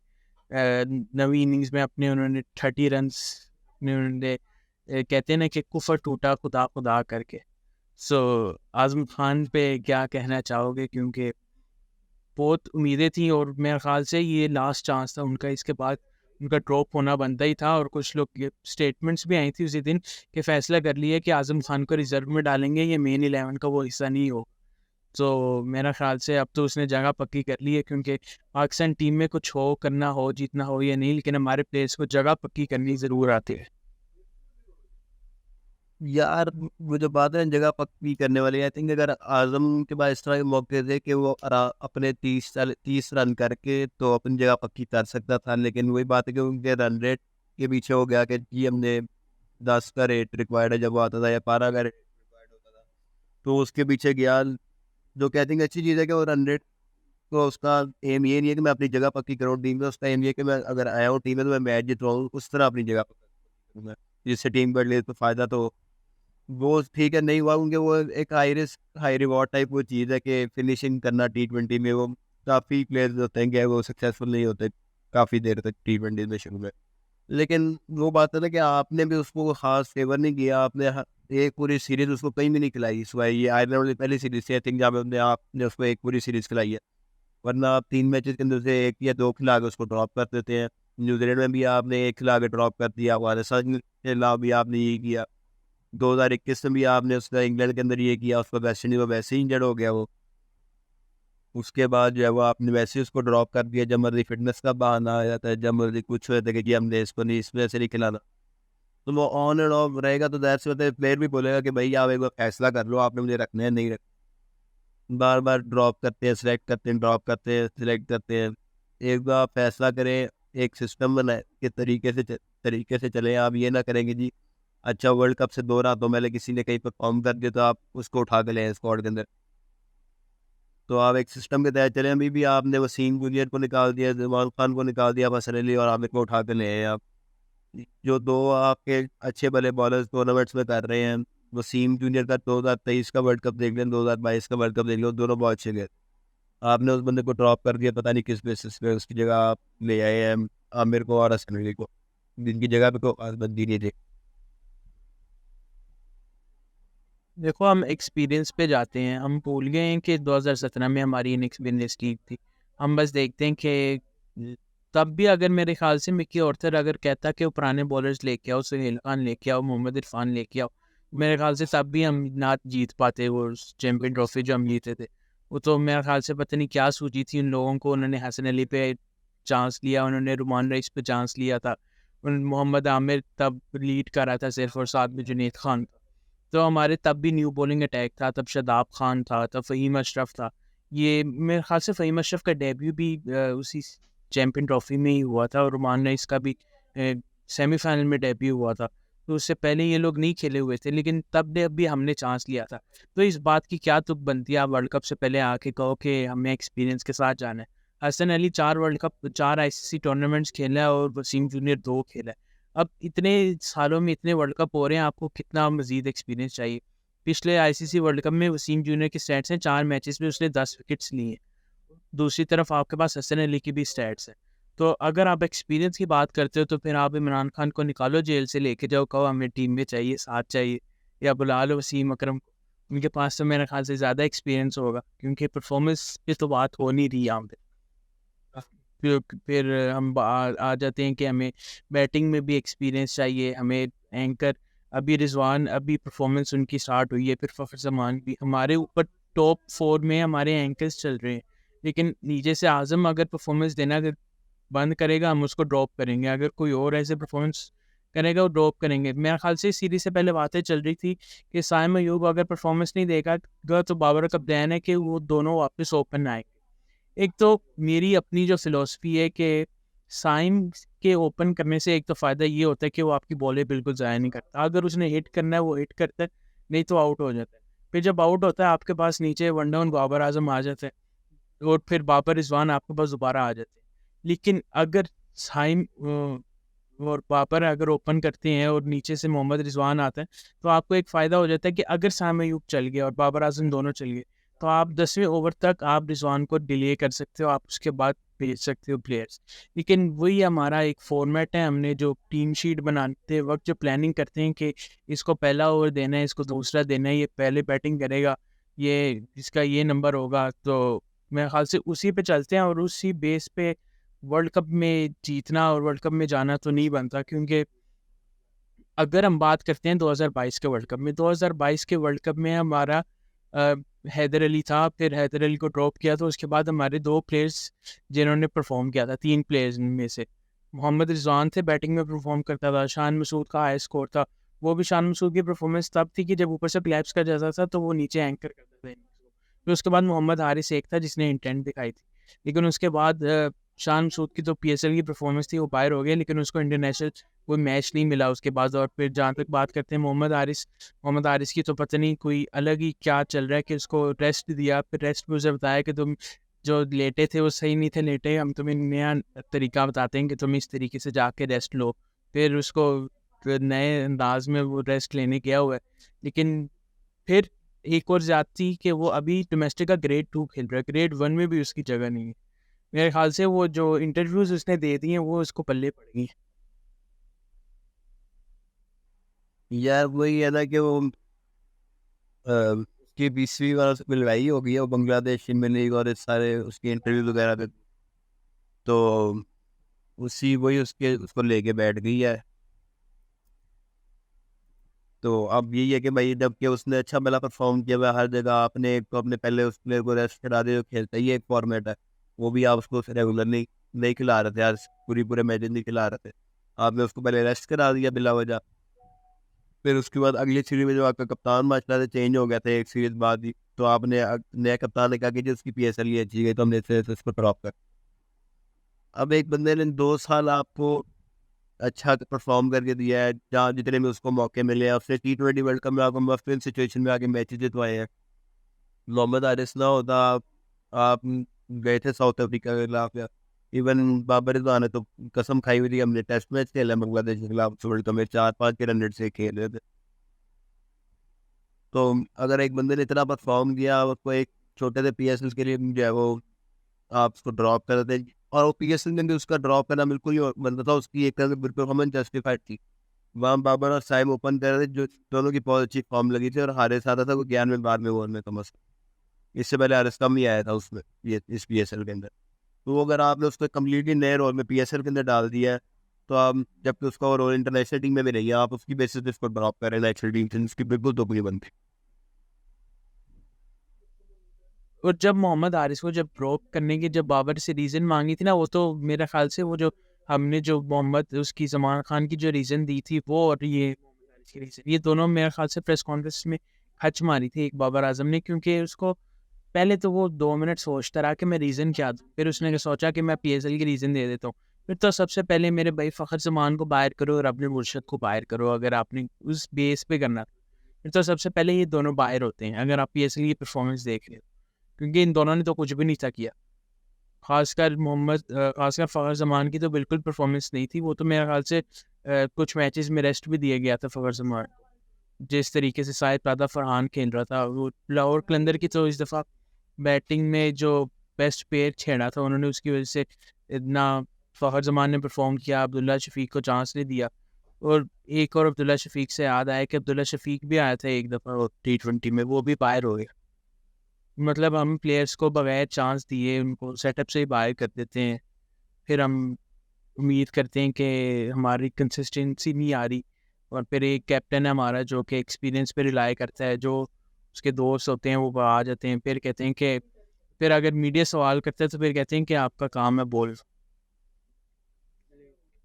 नवी इनिंग्स में अपने उन्होंने 30 रन्स उन्होंने कहते हैं ना कि कुफर टूटा खुदा खुदा करके। सो आज़म खान पे क्या कहना चाहोगे, क्योंकि बहुत उम्मीदें थी और मेरे ख्याल से ये लास्ट चांस था उनका, इसके बाद उनका ड्रॉप होना बनता ही था। और कुछ लोग ये स्टेटमेंट्स भी आई थी उसी दिन कि फैसला कर लिया कि आज़म खान को रिजर्व में डालेंगे, ये मेन 11 का वो हिस्सा नहीं हो। तो मेरा ख्याल से अब तो उसने जगह पक्की कर ली है, क्योंकि पाकिस्तान टीम में कुछ हो, करना हो, जीतना हो या नहीं, लेकिन हमारे प्लेयर्स को जगह पक्की करनी ज़रूर आती है।
यार वो जो बात है जगह पक्की करने वाली, आई थिंक अगर आजम के पास इस तरह के मौके थे कि वो अपने 30 रन करके तो अपनी जगह पक्की कर सकता था, लेकिन वही बात है कि उनके रन रेट के पीछे हो गया कि जी हमने 10 का रेट रिक्वायर्ड है जब वो आता था, या 12 का रेट रिक्वायर्ड होता था, तो उसके पीछे गया। जो कि आई थिंक अच्छी चीज़ है कि वो रन रेट को, उसका एम ये नहीं है कि मैं अपनी जगह पक्की करूँ टीम में, उसका एम ये है कि मैं अगर आया हूँ टीम में तो मैं मैच जितवाऊँ, उस तरह अपनी जगह पक्की करूँगा, जिससे टीम बढ़ ले तो फ़ायदा। तो वो ठीक है, नहीं हुआ क्योंकि वो एक high risk high reward type वो चीज़ है कि फिनिशिंग करना T20 में, वो काफ़ी प्लेयर्स होते हैं कि वो सक्सेसफुल नहीं होते काफ़ी देर तक T20 में शुरू में। लेकिन वो बात है ना कि आपने भी उसको खास फेवर नहीं किया, आपने एक पूरी सीरीज उसको कहीं भी नहीं खिलाई, सिवाय ये आयरलैंड वाली पहली सीरीज से आई थिंक जहाँ पे आपने उसको एक पूरी सीरीज खिलाई है। वरना आप 3 मैचेस के अंदर से 1 या 2 खिला के उसको ड्रॉप कर देते हैं। न्यूजीलैंड में भी आपने 1 खिला के ड्रॉप कर दिया, अफगानिस्तान के खिलाफ भी आपने यही किया, 2021 में भी आपने उसका इंग्लैंड के अंदर ये किया, उसका वेस्ट इंडीज में वैसे ही इंजर्ड हो गया वो। उसके बाद जो है वो आपने वैसे ही उसको ड्रॉप कर दिया, जब मर्जी फिटनेस का बहाना आ जाता है, जब मर्जी कुछ होता है कि जी हमने इसको नहीं इस वजह से नहीं खिलाना, तो वो ऑन एंड ऑफ रहेगा। तो दैट्स व्हाट प्लेयर भी बोलेगा कि भाई आप एक बार फैसला कर लो, आपने मुझे रखना है नहीं रखना। बार बार ड्रॉप करते हैं, सेलेक्ट करते हैं, ड्रॉप करते हैं, सेलेक्ट करते हैं। एक बार आप फैसला करें, एक सिस्टम बनाए के तरीके से चलें। आप ये ना करेंगे जी अच्छा वर्ल्ड कप से 2 रातों पहले किसी ने कहीं परफॉर्म कर दिया तो आप उसको उठा के लें स्क्वाड के अंदर। तो आप एक सिस्टम के तहत चलें। अभी भी आपने वसीम जूनियर को निकाल दिया, इरफान खान को निकाल दिया, हसन अली और आमिर को उठा के ले आए आप। जो 2 आपके अच्छे भले बॉलर्स टूर्नामेंट्स में कर रहे हैं, वसीम जूनियर का 2023 का वर्ल्ड कप देख लें, 2022 का वर्ल्ड कप देख लो, दोनों बहुत अच्छे गए। आपने उस बंदे को ड्रॉप कर दिया, पता नहीं किस बेसिस पे, उसकी जगह आप ले आए हैं आमिर को और हसन अली को, जिनकी जगह पे कोई खास बंदी नहीं थी।
देखो हम एक्सपीरियंस पे जाते हैं, हम भूल गए हैं कि 2017 में हमारी इनएक्सपीरियंस टीम थी। हम बस देखते हैं कि तब भी अगर मेरे ख्याल से मिकी ऑर्थर अगर कहता कि वो पुराने बॉलर्स लेके आओ, सुहेल खान लेके आओ, मोहम्मद इरफान लेके आओ, मेरे ख्याल से तब भी हम ना जीत पाते वो चैम्पियन ट्रॉफी जो हम जीते थे। वो तो मेरे ख्याल से पता नहीं क्या सूझी थी उन लोगों को, उन्होंने हसन अली पे चांस लिया, उन्होंने रुमान रईस पे चांस लिया था, मोहम्मद आमिर तब लीड कर रहा था सिर्फ, और साथ में जुनेद खान। तो हमारे तब भी न्यू बॉलिंग अटैक था, तब शादाब खान था, तब फ़हीम अशरफ था। ये मेरे ख़्याल से फ़हीम अशरफ का डेब्यू भी उसी चैम्पियन ट्रॉफी में ही हुआ था, और रुमान रईस का भी सेमीफाइनल में डेब्यू हुआ था। तो उससे पहले ये लोग नहीं खेले हुए थे, लेकिन तब ने भी हमने चांस लिया था। तो इस बात की क्या तुक बनती है, आप वर्ल्ड कप से पहले आके कहो कि हमें एक्सपीरियंस के साथ जाना है। Hasan Ali 4 world cup, 4 ICC tournaments खेला है, और वसीम जूनियर 2 खेला है। अब इतने सालों में इतने वर्ल्ड कप हो रहे हैं, आपको कितना मज़ीद एक्सपीरियंस चाहिए? पिछले आईसीसी वर्ल्ड कप में वसीम जूनियर के स्टैट्स हैं, 4 मैचेस में उसने 10 विकेट्स लिए हैं। दूसरी तरफ आपके पास हसन अली की भी स्टैट्स हैं। तो अगर आप एक्सपीरियंस की बात करते हो, तो फिर आप इमरान खान को निकालो जेल से, लेके जाओ, कहो हमें टीम में चाहिए, साथ चाहिए, या बुला लो वसीम अकरम को। उनके पास तो मेरे ख्याल से ज़्यादा एक्सपीरियंस होगा, क्योंकि परफॉर्मेंस की तो बात हो नहीं रही यहाँ पे। फिर हम आ जाते हैं कि हमें बैटिंग में भी एक्सपीरियंस चाहिए, हमें एंकर, अभी रिजवान, अभी परफॉर्मेंस उनकी स्टार्ट हुई है, फिर फ़खर जमान भी हमारे ऊपर टॉप 4 में हमारे एंकर्स चल रहे हैं। लेकिन नीचे से आज़म अगर परफॉर्मेंस देना अगर बंद करेगा, हम उसको ड्रॉप करेंगे। अगर कोई और ऐसे परफॉर्मेंस करेगा, वो ड्रॉप करेंगे। मेरे ख्याल से इस सीरीज़ से पहले बातें चल रही थी कि साइम अयूब अगर परफॉर्मेंस नहीं देगा तो बाबर का प्लान है कि वो दोनों वापस ओपन आएंगे। एक तो मेरी अपनी जो फ़िलॉसफ़ी है कि साइम के ओपन करने से एक तो फ़ायदा ये होता है कि वो आपकी बॉलें बिल्कुल ज़ाया नहीं करता। अगर उसने हिट करना है, वो हिट करता है, नहीं तो आउट हो जाता है। फिर जब आउट होता है, आपके पास नीचे वन डाउन बाबर आज़म आ जाते हैं, और फिर बाबर रिज़वान आपके पास दोबारा आ जाते हैं। लेकिन अगर साइम और बाबर अगर ओपन करते हैं और नीचे से मोहम्मद रिज़वान आता है, तो आपको एक फ़ायदा हो जाता है कि अगर साइम अयूब चल गया और बाबर आज़म दोनों चल गए, तो आप 10वें ओवर तक आप रिज़वान को डिले कर सकते हो, आप उसके बाद भेज सकते हो प्लेयर्स। लेकिन वही हमारा एक फ़ॉर्मेट है, हमने जो टीम शीट बनाते वक़्त जो प्लानिंग करते हैं कि इसको पहला ओवर देना है, इसको दूसरा देना है, ये पहले बैटिंग करेगा, ये इसका ये नंबर होगा, तो मेरे ख़्याल से उसी पे चलते हैं, और उसी बेस पे वर्ल्ड कप में जीतना और वर्ल्ड कप में जाना तो नहीं बनता। क्योंकि अगर हम बात करते हैं 2022 के वर्ल्ड कप में, 2022 के वर्ल्ड कप में हमारा हैदर अली था, फिर हैदर अली को ड्रॉप किया, तो उसके बाद हमारे 2 प्लेयर्स जिन्होंने परफॉर्म किया था, 3 प्लेयर्स में से मोहम्मद रिजवान थे, बैटिंग में परफॉर्म करता था, शान मसूद का हाई स्कोर था। वो भी शान मसूद की परफॉर्मेंस तब थी कि जब ऊपर से क्लैप्स कर जाता था, तो वो नीचे एंकर करता था innings को। फिर उसके बाद मोहम्मद हारिस एक था जिसने इंटेंट दिखाई थी। लेकिन उसके बाद शान मसूद की तो पीएसएल की परफॉर्मेंस थी, वो बाहर हो गया, लेकिन उसको इंटरनेशनल कोई मैच नहीं मिला उसके बाद। और फिर जहाँ तक बात करते हैं मोहम्मद हारिस की, तो पता नहीं कोई अलग ही क्या चल रहा है कि उसको रेस्ट दिया, फिर रेस्ट में उसे बताया कि तुम जो लेटे थे वो सही नहीं थे लेटे, हम तुम्हें नया तरीका बताते हैं कि तुम इस तरीके से जाके रेस्ट लो। फिर उसको फिर नए अंदाज में वो रेस्ट लेने गया हुआ है। लेकिन फिर एक और ज़्यादती कि वो अभी डोमेस्टिक का ग्रेड 2 खेल रहा है, ग्रेड 1 में भी उसकी जगह नहीं है। मेरे ख्याल से वो जो इंटरव्यूज़ उसने दे दिए हैं, वो उसको पल्ले पड़ गई।
यार वही है ना कि वो उसकी 20वीं बार उससे मिलवाई हो गई है, वो बांग्लादेश प्रीमियर लीग और इस सारे उसके इंटरव्यू वगैरह पे, तो उसी वही उसके उसको लेके बैठ गई है। तो अब यही है कि भाई जबकि उसने अच्छा भला परफॉर्म किया हुआ है हर जगह, आपने एक तो अपने पहले उस प्लेयर को रेस्ट करा दे जो खेलता ही एक फॉर्मेट है, वो भी आप उसको रेगुलर नहीं नहीं खिला रहे थे यार, पूरे मैच नहीं खिला रहे थे, आपने उसको पहले रेस्ट करा दिया बिला वजह। फिर उसके बाद अगली सीरीज में जो आपका कप्तान माशा से चेंज हो गया था एक सीरीज बाद ही, तो आपने नया कप्तान ने कहा कि जो उसकी पीएसएल ही अच्छी गई तो हमने इसको ड्रॉप कर। अब एक बंदे ने 2 साल आपको अच्छा परफॉर्म करके दिया है, जहाँ जितने में उसको मौके मिले हैं, उसने T20 वर्ल्ड कप में आपको मफिन सिचुएशन में आके मैचेस जितवाए हैं। मोहम्मद हारिस ना होता, आप गए थे साउथ अफ्रीका के खिलाफ, या इवन बाबर रिजवान ने तो कसम खाई हुई थी हमने टेस्ट मैच खेला है बांग्लादेश के खिलाफ वर्ल्ड कप में 4-5 के रन रेट से खेल रहे थे। तो अगर एक बंदे ने इतना परफॉर्म किया, उसको एक छोटे से पीएसएल के लिए जो है वो आप उसको ड्रॉप कर देते, और वो पीएसएल में भी उसका ड्रॉप करना बिल्कुल ही बनता था, उसकी एक तरह से परफॉर्मेंस जस्टिफाइड थी। वहाँ बाबर और साइम ओपन कर रहे थे, जो दोनों की बहुत अच्छी फॉर्म लगी थी, और हारे साथ था वो 11वें 12वें ओवर में कम अज कम। इससे पहले आरएसकम ही आया था उसमें, ये इस पीएसएल के अंदर। तो अगर आपने उसको कम्प्लीटली नए रोल में पीएसएल के अंदर डाल दिया है, तो आप जबकि उसका वो रोल इंटरनेशनल टीम में भी नहीं है, आप उसकी बेसिस पे इसको ड्रॉप करें नेशनल टीम से, उसकी बिल्कुल तो नहीं बनती।
और जब मोहम्मद हारिस को जब ड्रॉप करने की जब बाबर से रीज़न मांगी थी ना, वो तो मेरे ख्याल से वो जो हमने जो मोहम्मद उसकी जमान खान की जो रीज़न दी थी वो, और ये मोहम्मद हारिस की रीज़न, ये दोनों मेरे ख्याल से प्रेस कॉन्फ्रेंस में खच मारी थी एक बाबर आजम ने, क्योंकि उसको पहले तो वो 2 मिनट सोचता रहा कि मैं रीज़न क्या दूँ, फिर उसने सोचा कि मैं पीएसएल की रीज़न दे देता हूँ। फिर तो सबसे पहले मेरे भाई फ़खर जमान को बाहर करो और अपने मुर्शद को बाहर करो, अगर आपने उस बेस पे करना, फिर तो सबसे पहले ये दोनों बाहर होते हैं अगर आप पीएसएल की परफॉर्मेंस देख रहे हो, क्योंकि इन दोनों ने तो कुछ भी नहीं था किया। खासकर फ़खर जमान की तो बिल्कुल परफॉर्मेंस नहीं थी, वो तो मेरे ख्याल से कुछ मैचेस में रेस्ट भी दिया गया था फ़खर जमान को। जिस तरीके से शायद रादा फरहान खेल रहा था, वो लाहौर कलंदर की तो इस दफ़ा बैटिंग में जो बेस्ट पेयर छेड़ा था उन्होंने, उसकी वजह से इतना फ़खर जमान ने परफॉर्म किया, अब्दुल्ला शफीक को चांस नहीं दिया। और एक और अब्दुल्ला शफीक से याद आया कि अब्दुल्ला शफीक भी आया था एक दफ़ा T20 में, वो भी बाहर हो गया। मतलब हम प्लेयर्स को बगैर चांस दिए उनको सेटअप से ही बाहर कर देते हैं, फिर हम उम्मीद करते हैं कि हमारी कंसिस्टेंसी नहीं आ रही, और फिर एक कैप्टन है हमारा जो कि एक्सपीरियंस पे रिलाई करता है, जो उसके दोस्त होते हैं वो आ जाते हैं, फिर कहते हैं कि फिर अगर मीडिया सवाल करते हैं तो फिर कहते हैं कि आपका काम है बोल।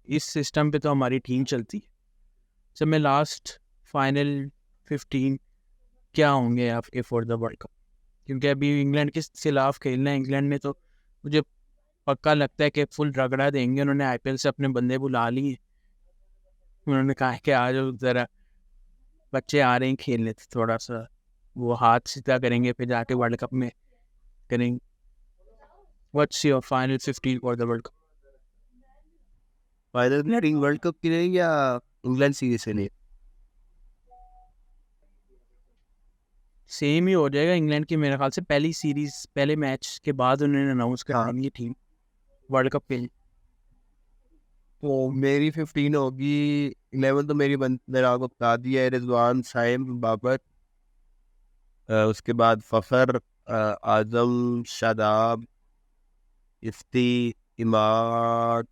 इस सिस्टम पे तो हमारी टीम चलती है। जब मैं लास्ट फाइनल 15 क्या होंगे आपके फॉर द वर्ल्ड कप, क्योंकि अभी इंग्लैंड के खिलाफ खेलना है। इंग्लैंड में तो मुझे पक्का लगता है कि फुल रगड़ा देंगे। उन्होंने आईपीएल से अपने बंदे बुला लिए, उन्होंने कहा कि आज ज़रा बच्चे आ रहे हैं खेलने, तो थोड़ा सा वो हाथ सीधा करेंगे, फिर जाके वर्ल्ड कप में करेंगे। What's your final 15 for the world cup?
Final team world cup के लिए या इंग्लैंड सीरीज के लिए?
सेम ही हो जाएगा इंग्लैंड की, मेरे ख्याल से पहली सीरीज पहले मैच के बाद उन्होंने अनाउंस कर
हाँ,
देंगी टीम वर्ल्ड कप के लिए।
तो मेरी 15 होगी। 11 तो मैंने आपको बता दिया है, रिजवान, साइम, बाबर, उसके बाद फखर, आजम, शादाब, इफ्ती, इमाद।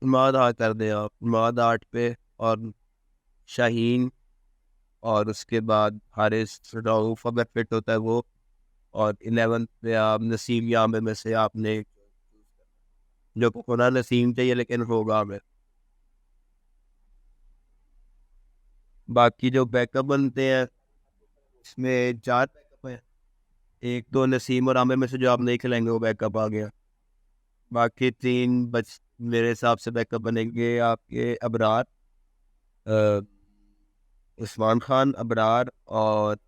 इमाद 8 कर दें आप, इमाद 8 पे, और शाहीन, और उसके बाद हारिस, रऊफ अगर फिट होता है वो, और 11 पे आप नसीम या आमिर में से आपने जो होना नसीम चाहिए लेकिन होगा आमिर। बाकी जो बैकअप बनते हैं इसमें 4 बैकअप हैं, एक तो नसीम और आमिर में से जो आप नहीं खिलाएंगे वो बैकअप आ गया। बाकी 3 बच मेरे हिसाब से बैकअप बनेंगे आपके अबरार, उस्मान खान, अबरार, और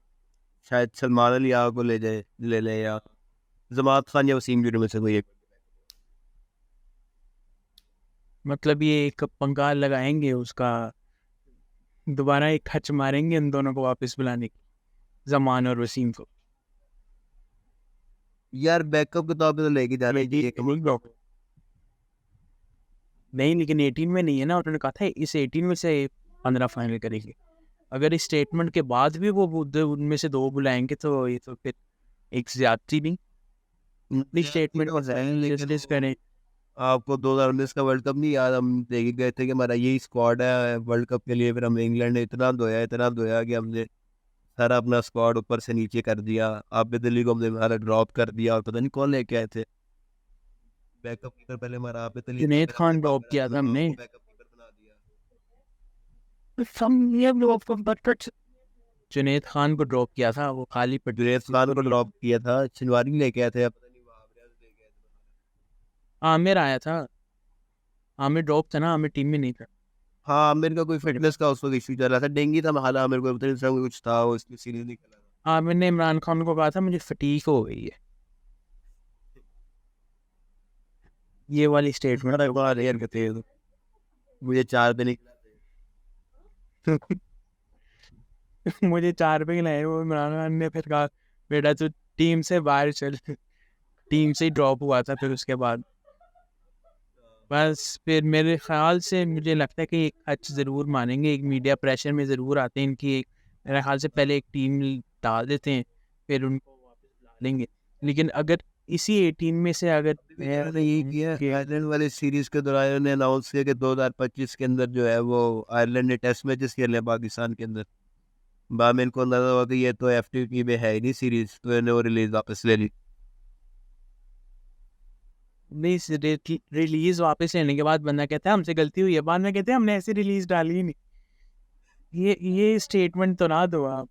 शायद सलमान अली को ले लें, या जमात खान या वसीम जूरी में से कोई एक।
मतलब ये एक पंगा लगाएंगे उसका, दोबारा एक खच मारेंगे उन दोनों को वापस बुलाने की, जमान और वसीम को।
यार बैकअप के तौर पे तो लेके जाना चाहिए
नहीं, लेकिन 18 में नहीं है ना, उन्होंने कहा था इस 18 में से 15 फाइनल करेंगे। अगर इस स्टेटमेंट के बाद भी वो उनमें से 2 बुलाएंगे तो ये तो फिर एक ज्यादती नहीं, स्टेटमेंट
लेकिन
जस्टिस करें।
आपको 2019 का वर्ल्ड कप नहीं याद? हम देख गए थे कि हमारा यही स्क्वाड है वर्ल्ड कप के लिए, फिर हम इंग्लैंड ने इतना धोया कि हमने सारा अपना स्क्वाड ऊपर से नीचे कर दिया। आप दिल्ली को हमने हमारा ड्रॉप कर दिया, और पता नहीं कौन लेके आए थे बैकअप कीपर। पहले हमारा आप दिल्ली था,
जुनैद
फिर हमने
खान ड्रॉप किया था हमने।
बैकअप कीपर बना दिया।
जुनैद खान को ड्रॉप किया था, वो खाली पट
जुनैद खान को ड्रॉप किया था, शिनवारी लेके आए थे, पता नहीं वहां लेके आए थे।
आमिर आया था, आमिर ड्रॉप था ना, आमिर टीम में नहीं था।
हाँ, आमिर का कोई फिटनेस का उसको इशू चल रहा था, डेंगी था हाल, आमिर को पता नहीं कुछ था, वो इसलिए सीरीज नहीं खेला था।
आमिर ने इमरान खान को कहा था मुझे फटीक हो गई है। ये वाली स्टेटमेंट
हमारा बार यार कहते हैं मुझे 4 पे नहीं
मुझे 4 पे खिलाए, वो इमरान खान ने फिर कहा बेटा तू टीम से बाहर चल। टीम से ही ड्रॉप हुआ था फिर उसके बाद। बस फिर मेरे ख्याल से मुझे लगता है कि एक हच ज़रूर मानेंगे, एक मीडिया प्रेशर में ज़रूर आते हैं इनकी, एक मेरे ख्याल से पहले एक टीम डाल देते हैं, फिर उनको वापस बुला लेंगे। लेकिन अगर इसी 18 में से अगर
मैंने यही किया आयरलैंड वाली सीरीज के दौरान उन्होंने अनाउंस किया कि 2025 के अंदर जो है वो आयरलैंड ने टेस्ट मैचेस खेले पाकिस्तान के अंदर। बाद में इनको अंदाजा हुआ कि ये तो FTP में है ही नहीं सीरीज, तो इन्होंने वो रिलीज वापस ले ली।
नहीं रिलीज वापस लेने के बाद बंदा कहता है हमसे गलती हुई है, बाद में कहते हैं हमने ऐसी रिलीज डाली ही नहीं। ये स्टेटमेंट तो ना दो आप,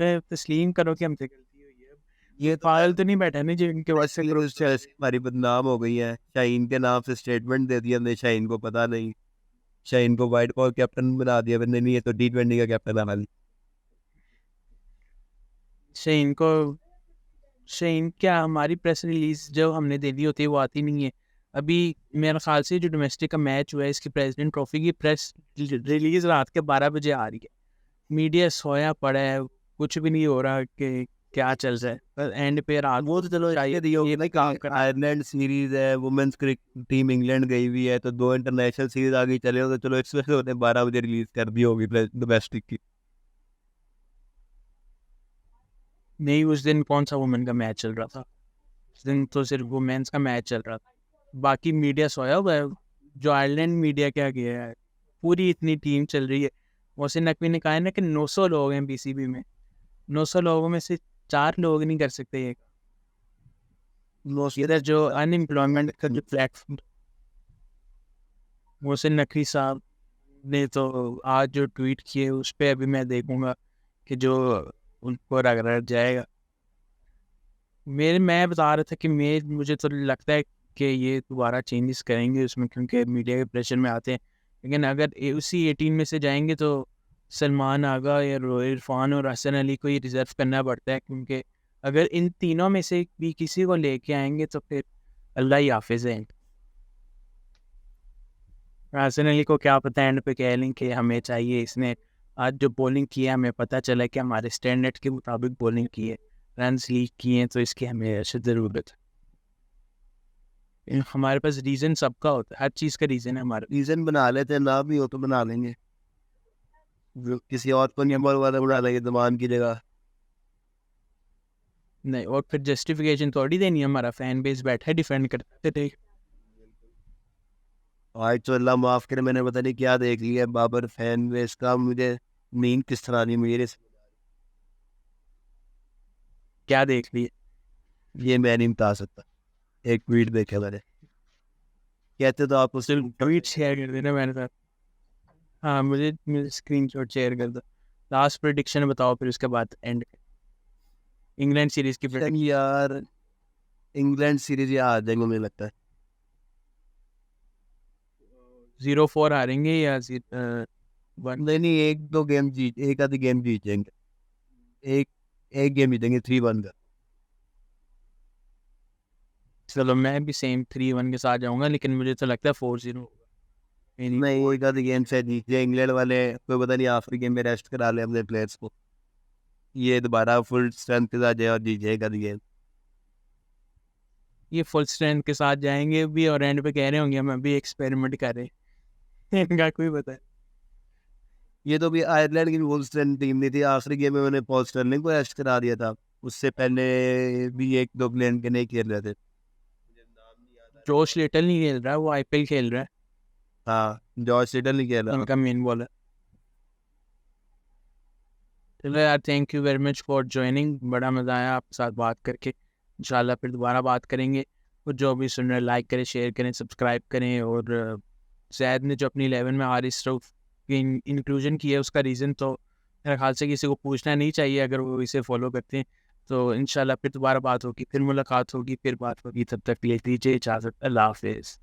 तस्लीम करो कि हमसे गलती हुई है।
ये
पागल तो नहीं बैठा नहीं जो इनके बाद से ग्रुप
हमारी बदनाम हो गई है। शाहीन के नाम से स्टेटमेंट दे दिया हमने, शाहीन को पता नहीं, शाहीन को वाइट बॉल कैप्टन बना दिया मैंने, नहीं ये तो T20 का कैप्टन बना दी।
शहीन को, शहीन क्या हमारी प्रेस रिलीज जो हमने दे दी होती है वो आती नहीं है। अभी मेरे ख्याल से जो डोमेस्टिक का मैच हुआ है इसकी प्रेसिडेंट ट्रॉफी की प्रेस रिलीज रात के 12 बजे आ रही है। मीडिया सोया पड़ा है, कुछ भी नहीं हो रहा कि क्या चल रहा है, पर एंड पे रात
वो तो चलो
चाहिए
ये
नहीं काम करना।
आयरलैंड सीरीज है, वुमेन्स क्रिकेट टीम इंग्लैंड गई हुई है, तो 2 इंटरनेशनल सीरीज आगे चले हो, तो चलो इस वजह से उन्हें 12 बजे रिलीज कर दी होगी डोमेस्टिक की।
नहीं उस दिन कौन सा वुमेन का मैच चल रहा था, उस दिन तो सिर्फ वुमेन्स का मैच चल रहा था, बाकी मीडिया सोया हुआ है। जो आयरलैंड मीडिया क्या किया है, पूरी इतनी टीम चल रही है। मोहसिन नकवी ने कहा है ना कि 900 लोग हैं BCB में, 900 लोगों में से 4 लोग नहीं कर सकते ये। इधर जो अनएम्प्लॉयमेंट का जो प्लेटफॉर्म, मोहसिन नकवी साहब ने तो आज जो ट्वीट किए उस पर अभी मैं देखूंगा कि जो उनको रगड़ जाएगा। मैं बता रहा था कि मुझे तो लगता है कि ये दोबारा चेंजेस करेंगे उसमें, क्योंकि मीडिया के प्रेशर में आते हैं। लेकिन अगर उसी 18 में से जाएंगे तो सलमान आगा या इरफान और हसन अली को ही रिजर्व करना पड़ता है, क्योंकि अगर इन तीनों में से भी किसी को लेके आएंगे तो फिर अल्लाह ही हाफिज़ है। हसन अली को क्या पता एंड पे कह लें कि हमें चाहिए, इसने आज जो बॉलिंग की है हमें पता चला कि हमारे स्टैंडर्ड के मुताबिक बॉलिंग की है, रन्स लीक किए हैं, तो इसकी हमें अशद ज़रूरत है। हमारे पास रीज़न सबका होता है, हर चीज़ का रीज़न है हमारा।
रीजन बना लेते हैं, ना भी हो तो बना लेंगे, किसी और को नंबर वाला बना लेंगे जमान की जगह।
नहीं और फिर जस्टिफिकेशन थोड़ी देनी है, हमारा फैन बेस बैठा है डिफेंड करते थे।
आज तो अल्लाह माफ करे, मैंने पता नहीं क्या देख लिया बाबर फैन बेस का, मुझे नींद किस तरह नहीं मेरे से,
क्या देख लिए?
ये मैं नहीं बता सकता। एक ट्वीट देखे मैंने, कहते तो आप उस
चलो ट्वीट शेयर कर देना मेरे साथ। हाँ मुझे स्क्रीनशॉट शेयर कर दो। लास्ट प्रेडिक्शन बताओ फिर उसके बाद एंड इंग्लैंड सीरीज की prediction।
यार इंग्लैंड सीरीज या आ जाएंगे मुझे लगता है।
0-4 हारेंगे या 1?
नहीं, एक दो गेम जीत, एक आधी गेम जीत जाएंगे, एक एक गेम जीतेंगे 3-1 का।
चलो मैं भी सेम 3-1 के साथ जाऊंगा, लेकिन मुझे तो लगता है 4-0 होगा।
नहीं, एक आधी गेम से जीत जाए इंग्लैंड वाले, कोई पता नहीं आखिरी गेम में रेस्ट करा ले अपने प्लेयर्स को, ये दोबारा फुल स्ट्रेंथ के साथ जाए और जीत जाए एक आधी गेम।
ये फुल स्ट्रेंथ के साथ जाएंगे भी और एंड पे कह रहे होंगे हम अभी एक्सपेरिमेंट कर रहे हैं। इनका कोई पता है।
ये तो भी आयरलैंड की फुल स्ट्रेंथ टीम नहीं थी, आखिरी गेम में मैंने पॉल स्टर्लिंग को रेस्ट करा दिया था, उससे पहले भी एक दो प्लेयर के नहीं खेल रहे थे।
जोश लिटल नहीं खेल रहा है, वो IPL खेल रहा है,
हाँ, जॉर्ज लिटल नहीं खेल रहा।
उनका मेन बॉलर। चलो यार, thank you very much for joining, बड़ा मज़ा आया आपके साथ बात करके। इंशाल्लाह फिर दोबारा बात करेंगे। और जो भी सुन रहे लाइक करें, शेयर करें, सब्सक्राइब करें। और जैद ने जो अपनी 11 में हारिस रऊफ की इंक्लूजन की है उसका रीज़न तो मेरे ख्याल से किसी को पूछना नहीं चाहिए अगर वो इसे फॉलो करते हैं। तो इंशाल्लाह फिर दोबारा बात होगी, फिर मुलाकात होगी, फिर बात होगी। तब तक के लिए दीजिए इजाज़त। अल्लाह हाफिज़।